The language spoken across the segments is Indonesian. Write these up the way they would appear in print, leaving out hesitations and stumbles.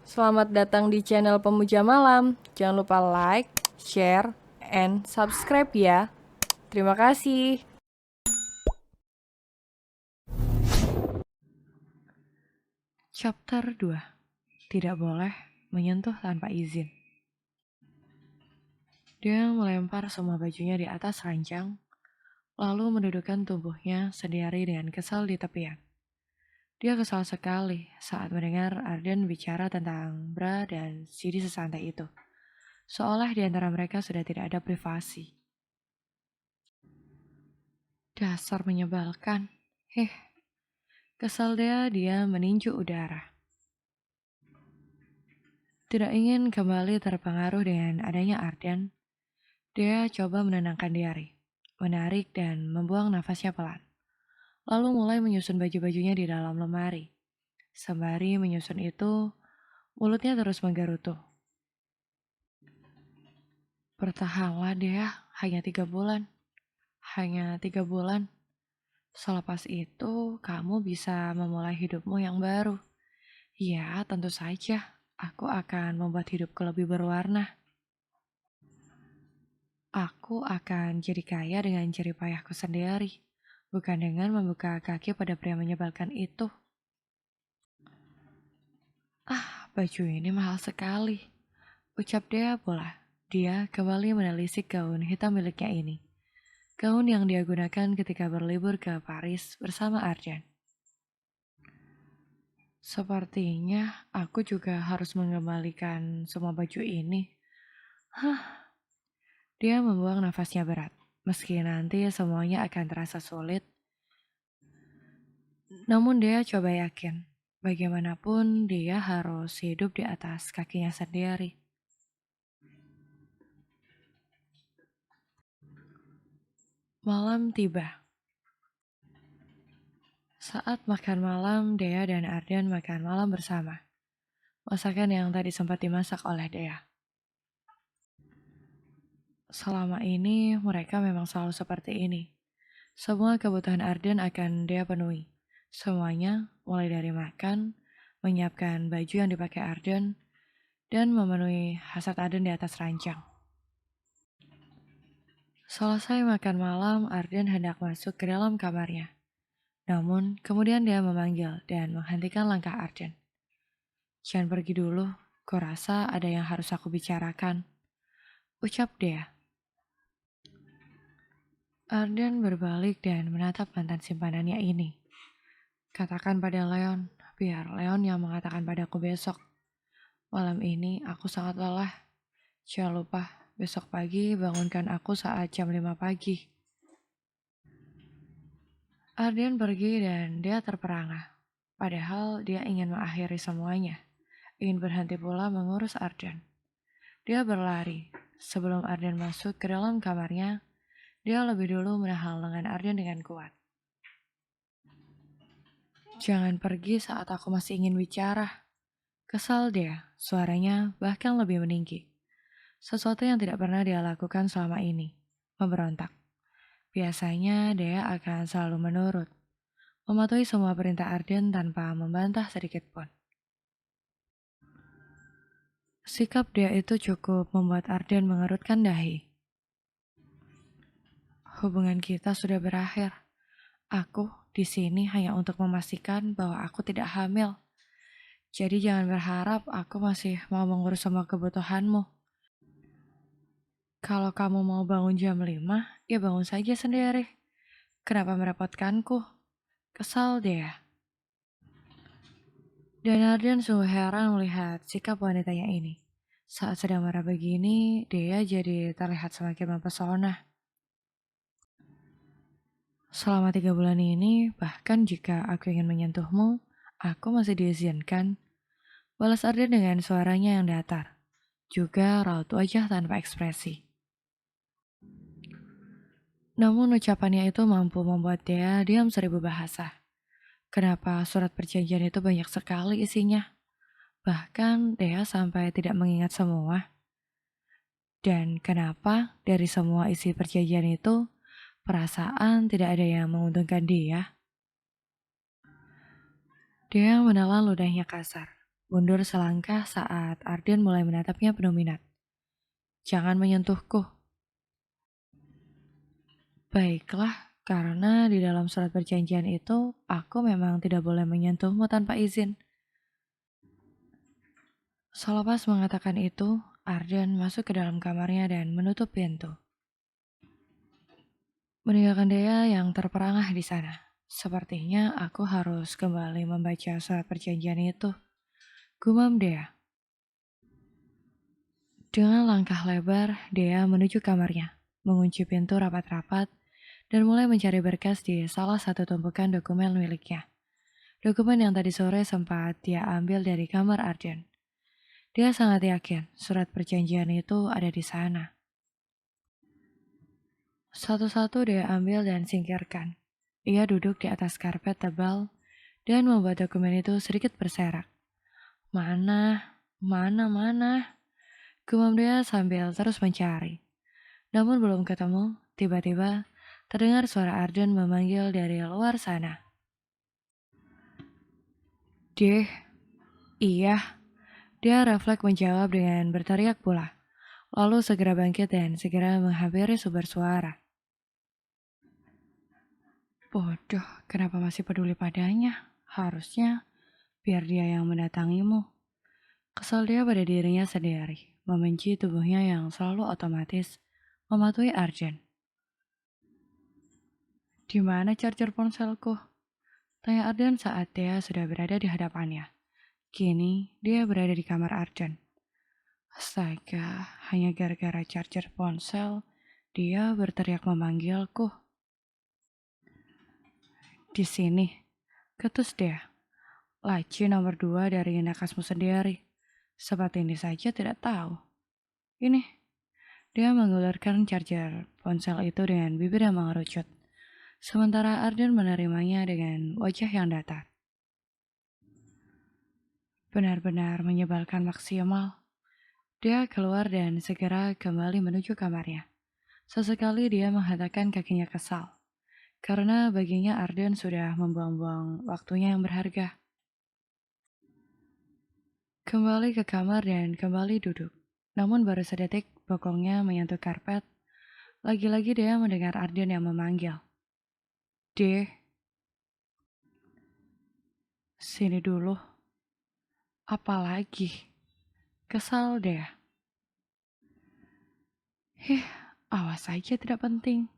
Selamat datang di channel Pemuja Malam. Jangan lupa like, share, and subscribe ya. Terima kasih. Chapter 2. Tidak boleh menyentuh tanpa izin. Dia melempar semua bajunya di atas ranjang, lalu mendudukkan tubuhnya sendiri dengan kesal di tepian. Dia kesal sekali saat mendengar Arden bicara tentang Bra dan Sidi sesantai itu. Seolah di antara mereka sudah tidak ada privasi. Dasar menyebalkan. Kesal dia meninju udara. Tidak ingin kembali terpengaruh dengan adanya Arden, dia coba menenangkan diri, menarik dan membuang nafasnya pelan. Lalu mulai menyusun baju-bajunya di dalam lemari. Sembari menyusun itu, mulutnya terus menggerutu. Bertahanlah dia, hanya 3 bulan. Hanya 3 bulan. Selepas itu, kamu bisa memulai hidupmu yang baru. Ya, tentu saja. Aku akan membuat hidupku lebih berwarna. Aku akan jadi kaya dengan jerih payahku sendiri, bukan dengan membuka kaki pada pria menyebalkan itu. Baju ini mahal sekali, ucap dia pula. Dia kembali menelisik gaun hitam miliknya ini. Gaun yang dia gunakan ketika berlibur ke Paris bersama Arjen. Sepertinya aku juga harus mengembalikan semua baju ini. Dia membuang nafasnya berat. Meski nanti semuanya akan terasa sulit, namun dia coba yakin. Bagaimanapun dia harus hidup di atas kakinya sendiri. Malam tiba. Saat makan malam, Dea dan Arden makan malam bersama. Masakan yang tadi sempat dimasak oleh Dea. Selama ini, mereka memang selalu seperti ini. Semua kebutuhan Arden akan Dea penuhi. Semuanya, mulai dari makan, menyiapkan baju yang dipakai Arden, dan memenuhi hasrat Arden di atas ranjang. Selesai makan malam, Arden hendak masuk ke dalam kamarnya. Namun, kemudian dia memanggil dan menghentikan langkah Arden. Jangan pergi dulu, kurasa ada yang harus aku bicarakan, ucap dia. Arden berbalik dan menatap mantan simpanannya ini. Katakan pada Leon, biar Leon yang mengatakan padaku besok. Malam ini aku sangat lelah. Jangan lupa, besok pagi bangunkan aku saat jam 5 pagi. Arden pergi dan dia terperangah. Padahal dia ingin mengakhiri semuanya. Ingin berhenti pula mengurus Arden. Dia berlari. Sebelum Arden masuk ke dalam kamarnya, dia lebih dulu menahan lengan Arden dengan kuat. Jangan pergi saat aku masih ingin bicara. Kesal dia, suaranya bahkan lebih meninggi. Sesuatu yang tidak pernah dia lakukan selama ini. Memberontak. Biasanya dia akan selalu menurut. Mematuhi semua perintah Arden tanpa membantah sedikit pun. Sikap dia itu cukup membuat Arden mengerutkan dahi. Hubungan kita sudah berakhir. Aku di sini hanya untuk memastikan bahwa aku tidak hamil. Jadi jangan berharap aku masih mau mengurus semua kebutuhanmu. Kalau kamu mau bangun jam 5, ya bangun saja sendiri. Kenapa merepotkanku? Kesal dia. Dan Arden sungguh heran melihat sikap wanitanya ini. Saat sedang marah begini, dia jadi terlihat semakin mempesona. Selama 3 bulan ini, bahkan jika aku ingin menyentuhmu, aku masih diizinkan. Balas Arden dengan suaranya yang datar. Juga raut wajah tanpa ekspresi. Namun ucapannya itu mampu membuat dia diam 1000 bahasa. Kenapa surat perjanjian itu banyak sekali isinya? Bahkan dia sampai tidak mengingat semua. Dan kenapa dari semua isi perjanjian itu, perasaan tidak ada yang menguntungkan dia? Dia menelan ludahnya kasar. mundur selangkah saat Arden mulai menatapnya penuh minat. Jangan menyentuhku. Baiklah, karena di dalam surat perjanjian itu, aku memang tidak boleh menyentuhmu tanpa izin. Selepas mengatakan itu, Arden masuk ke dalam kamarnya dan menutup pintu, meninggalkan Dea yang terperangah di sana. Sepertinya aku harus kembali membaca surat perjanjian itu, gumam Dea. Dengan langkah lebar, Dea menuju kamarnya, mengunci pintu rapat-rapat, dan mulai mencari berkas di salah satu tumpukan dokumen miliknya. Dokumen yang tadi sore sempat dia ambil dari kamar Arden. Dia sangat yakin surat perjanjian itu ada di sana. Satu-satu dia ambil dan singkirkan. Ia duduk di atas karpet tebal dan membuat dokumen itu sedikit berserak. Mana, mana. Gumam dia sambil terus mencari. Namun belum ketemu, tiba-tiba terdengar suara Arden memanggil dari luar sana. Deh, iya. Dia refleks menjawab dengan berteriak pula. Lalu segera bangkit dan segera menghampiri sumber suara. Bodoh, kenapa masih peduli padanya? Harusnya biar dia yang mendatangimu. Kesal dia pada dirinya sendiri, membenci tubuhnya yang selalu otomatis mematuhi Arjen. Di mana charger ponselku? Tanya Arjen saat dia sudah berada di hadapannya. Kini, dia berada di kamar Arjen. Astaga, hanya gara-gara charger ponsel, dia berteriak memanggilku. Di sini, ketus dia. Laci nomor 2 dari nakasmu sendiri. Seperti ini saja tidak tahu. Ini, dia mengulurkan charger ponsel itu dengan bibir yang mengerucut. Sementara Arden menerimanya dengan wajah yang datar. Benar-benar menyebalkan maksimal. Dia keluar dan segera kembali menuju kamarnya. Sesekali dia menghentakkan kakinya kesal. Karena baginya Arden sudah membuang-buang waktunya yang berharga. Kembali ke kamar dan kembali duduk. Namun baru sedetik bokongnya menyentuh karpet. Lagi-lagi dia mendengar Arden yang memanggil. Deh, sini dulu. Apalagi? Kesal deh. Awas saja tidak penting.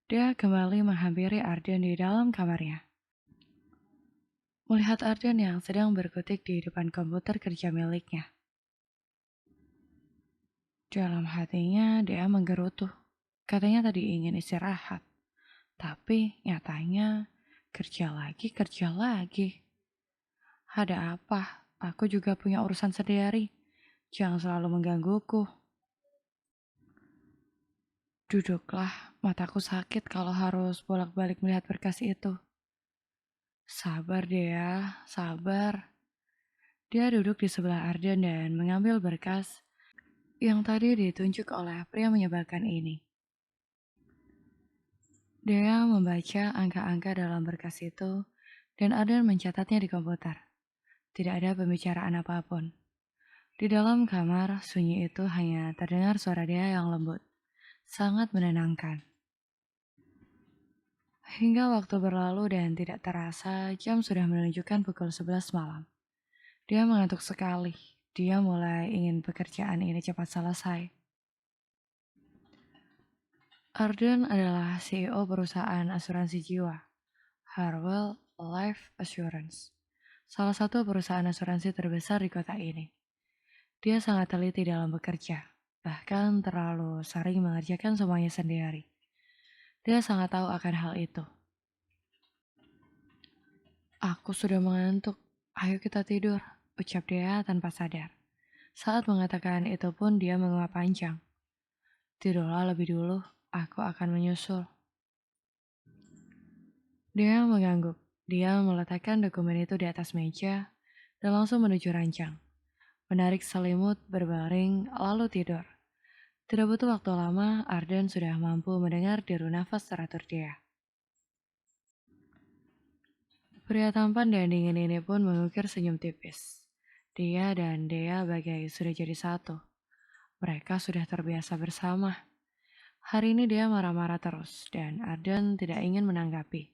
Dia kembali menghampiri Arden di dalam kamarnya. Melihat Arden yang sedang berkutik di depan komputer kerja miliknya. Dalam hatinya dia menggerutu. Katanya tadi ingin istirahat. Tapi nyatanya kerja lagi. Ada apa? Aku juga punya urusan sendiri. Jangan selalu menggangguku. Duduklah, mataku sakit kalau harus bolak-balik melihat berkas itu. Sabar Dea, sabar. Dia duduk di sebelah Arden dan mengambil berkas yang tadi ditunjuk oleh pria menyebalkan ini. Dea membaca angka-angka dalam berkas itu dan Arden mencatatnya di komputer. Tidak ada pembicaraan apapun. Di dalam kamar, sunyi itu hanya terdengar suara Dea yang lembut. Sangat menenangkan. Hingga waktu berlalu dan tidak terasa, jam sudah menunjukkan pukul 11 malam. Dia mengantuk sekali. Dia mulai ingin pekerjaan ini cepat selesai. Arden adalah CEO perusahaan asuransi jiwa, Harwell Life Assurance, salah satu perusahaan asuransi terbesar di kota ini. Dia sangat teliti dalam bekerja, bahkan terlalu sering mengerjakan semuanya sendiri. Dia sangat tahu akan hal itu. Aku sudah mengantuk, ayo kita tidur, ucap dia tanpa sadar. Saat mengatakan itu pun dia menguap panjang. Tidurlah lebih dulu, aku akan menyusul. Dia mengangguk. Dia meletakkan dokumen itu di atas meja dan langsung menuju ranjang. Menarik selimut, berbaring, lalu tidur. Tidak butuh waktu lama, Arden sudah mampu mendengar deru nafas teratur dia. Pria tampan dan dingin ini pun mengukir senyum tipis. Dia dan Dea bagai sudah jadi satu. Mereka sudah terbiasa bersama. Hari ini dia marah-marah terus dan Arden tidak ingin menanggapi.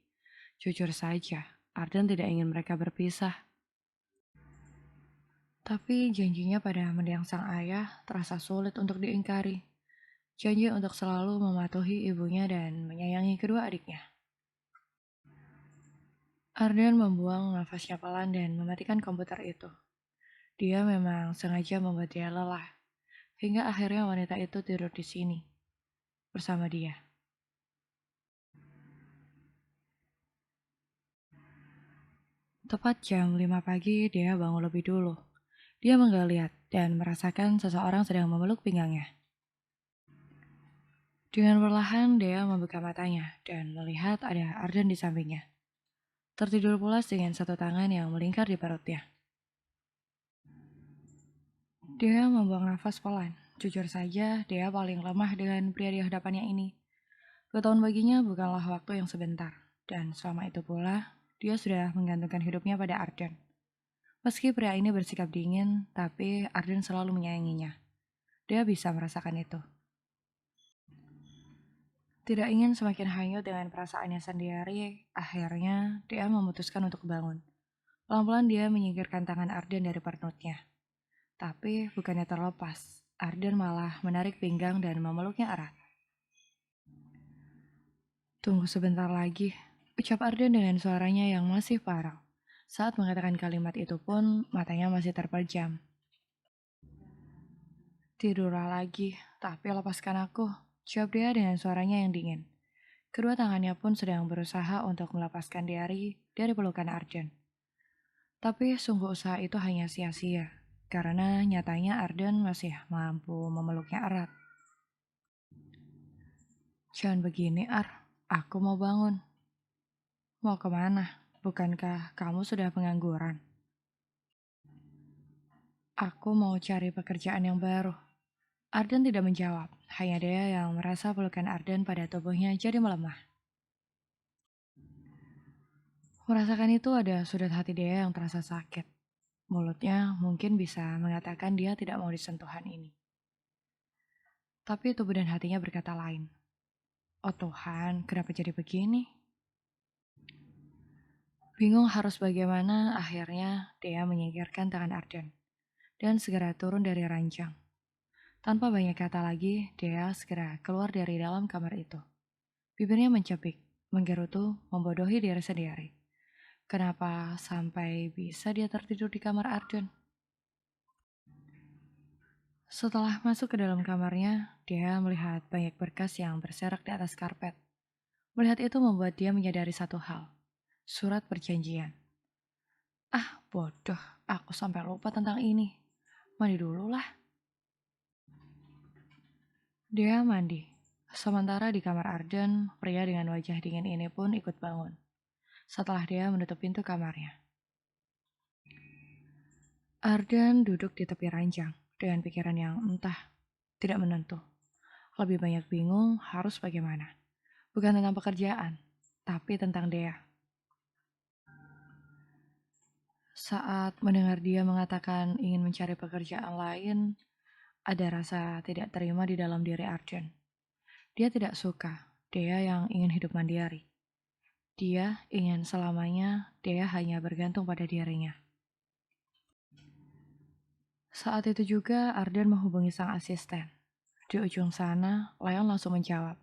Jujur saja, Arden tidak ingin mereka berpisah. Tapi janjinya pada mendiang sang ayah terasa sulit untuk diingkari. Janji untuk selalu mematuhi ibunya dan menyayangi kedua adiknya. Arden membuang nafasnya pelan dan mematikan komputer itu. Dia memang sengaja membuat dia lelah, hingga akhirnya wanita itu tidur di sini, bersama dia. Tepat jam 5 pagi, dia bangun lebih dulu. Dia menggeliat dan merasakan seseorang sedang memeluk pinggangnya. Dengan perlahan, dia membuka matanya dan melihat ada Arden di sampingnya. Tertidur pulas dengan satu tangan yang melingkar di perutnya. Dia membuang nafas pelan. Jujur saja, dia paling lemah dengan pria di hadapannya ini. 2 tahun baginya bukanlah waktu yang sebentar. Dan selama itu pula, dia sudah menggantungkan hidupnya pada Arden. Meski pria ini bersikap dingin, tapi Arden selalu menyayanginya. Dia bisa merasakan itu. Tidak ingin semakin hanyut dengan perasaannya sendiri, akhirnya dia memutuskan untuk bangun. Pelan-pelan dia menyingkirkan tangan Arden dari perutnya. Tapi bukannya terlepas, Arden malah menarik pinggang dan memeluknya erat. Tunggu sebentar lagi, ucap Arden dengan suaranya yang masih parau. Saat mengatakan kalimat itu pun, matanya masih terpejam. Tidurlah lagi, tapi lepaskan aku, jawab dia dengan suaranya yang dingin. Kedua tangannya pun sedang berusaha untuk melepaskan dari pelukan Arden. Tapi sungguh usaha itu hanya sia-sia, karena nyatanya Arden masih mampu memeluknya erat. Jangan begini, aku mau bangun. Mau kemana? Bukankah kamu sudah pengangguran? Aku mau cari pekerjaan yang baru. Arden tidak menjawab, hanya dia yang merasa pelukan Arden pada tubuhnya jadi melemah. Merasakan itu ada sudut hati dia yang terasa sakit. Mulutnya mungkin bisa mengatakan dia tidak mau disentuhan ini. Tapi tubuh dan hatinya berkata lain. Oh Tuhan, kenapa jadi begini? Bingung harus bagaimana, akhirnya dia menyingkirkan tangan Arden dan segera turun dari ranjang. Tanpa banyak kata lagi, dia segera keluar dari dalam kamar itu. Bibirnya mencepik, menggerutu, membodohi diri sendiri. Kenapa sampai bisa dia tertidur di kamar Arden? Setelah masuk ke dalam kamarnya, dia melihat banyak berkas yang berserak di atas karpet. Melihat itu membuat dia menyadari satu hal. Surat perjanjian. Ah, bodoh. Aku sampai lupa tentang ini. Mandi dulu lah. Dia mandi. Sementara di kamar Arden, pria dengan wajah dingin ini pun ikut bangun. Setelah dia menutup pintu kamarnya. Arden duduk di tepi ranjang dengan pikiran yang entah, tidak menentu. Lebih banyak bingung harus bagaimana. Bukan tentang pekerjaan, tapi tentang dia. Saat mendengar dia mengatakan ingin mencari pekerjaan lain, ada rasa tidak terima di dalam diri Arden. Dia tidak suka, dia yang ingin hidup mandiri. Dia ingin selamanya, dia hanya bergantung pada dirinya. Saat itu juga Arden menghubungi sang asisten. Di ujung sana, Leon langsung menjawab.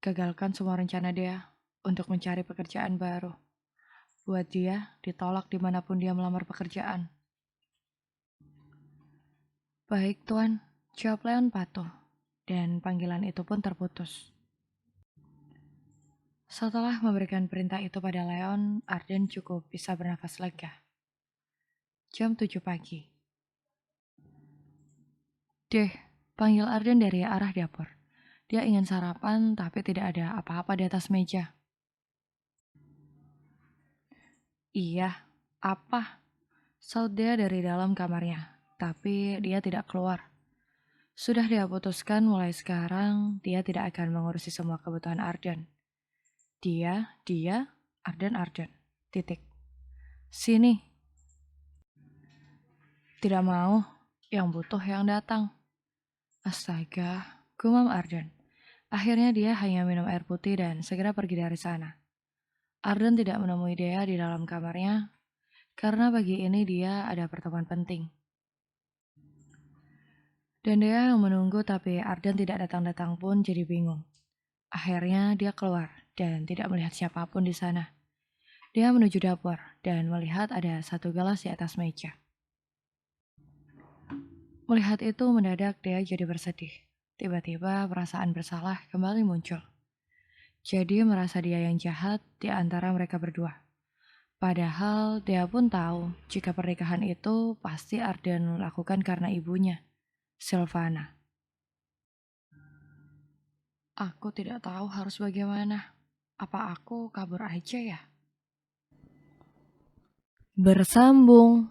Gagalkan semua rencana dia untuk mencari pekerjaan baru. Buat dia, ditolak dimanapun dia melamar pekerjaan. Baik tuan, jawab Leon patuh. Dan panggilan itu pun terputus. Setelah memberikan perintah itu pada Leon, Arden cukup bisa bernafas lega. Jam 7 pagi. Deh, panggil Arden dari arah dapur. Dia ingin sarapan, tapi tidak ada apa-apa di atas meja. Iya, apa? Saut dia dari dalam kamarnya, tapi dia tidak keluar. Sudah dia putuskan mulai sekarang, dia tidak akan mengurusi semua kebutuhan Arden. Dia, Arden. Titik. Sini. Tidak mau, yang butuh yang datang. Astaga, gumam Arden. Akhirnya dia hanya minum air putih dan segera pergi dari sana. Arden tidak menemui Dea di dalam kamarnya, karena pagi ini dia ada pertemuan penting. Dan Dea yang menunggu tapi Arden tidak datang-datang pun jadi bingung. Akhirnya dia keluar dan tidak melihat siapapun di sana. Dia menuju dapur dan melihat ada satu gelas di atas meja. Melihat itu mendadak dia jadi bersedih. Tiba-tiba perasaan bersalah kembali muncul. Jadi merasa dia yang jahat di antara mereka berdua. Padahal dia pun tahu jika pernikahan itu pasti Arden lakukan karena ibunya, Sylvana. Aku tidak tahu harus bagaimana. Apa aku kabur aja ya? Bersambung.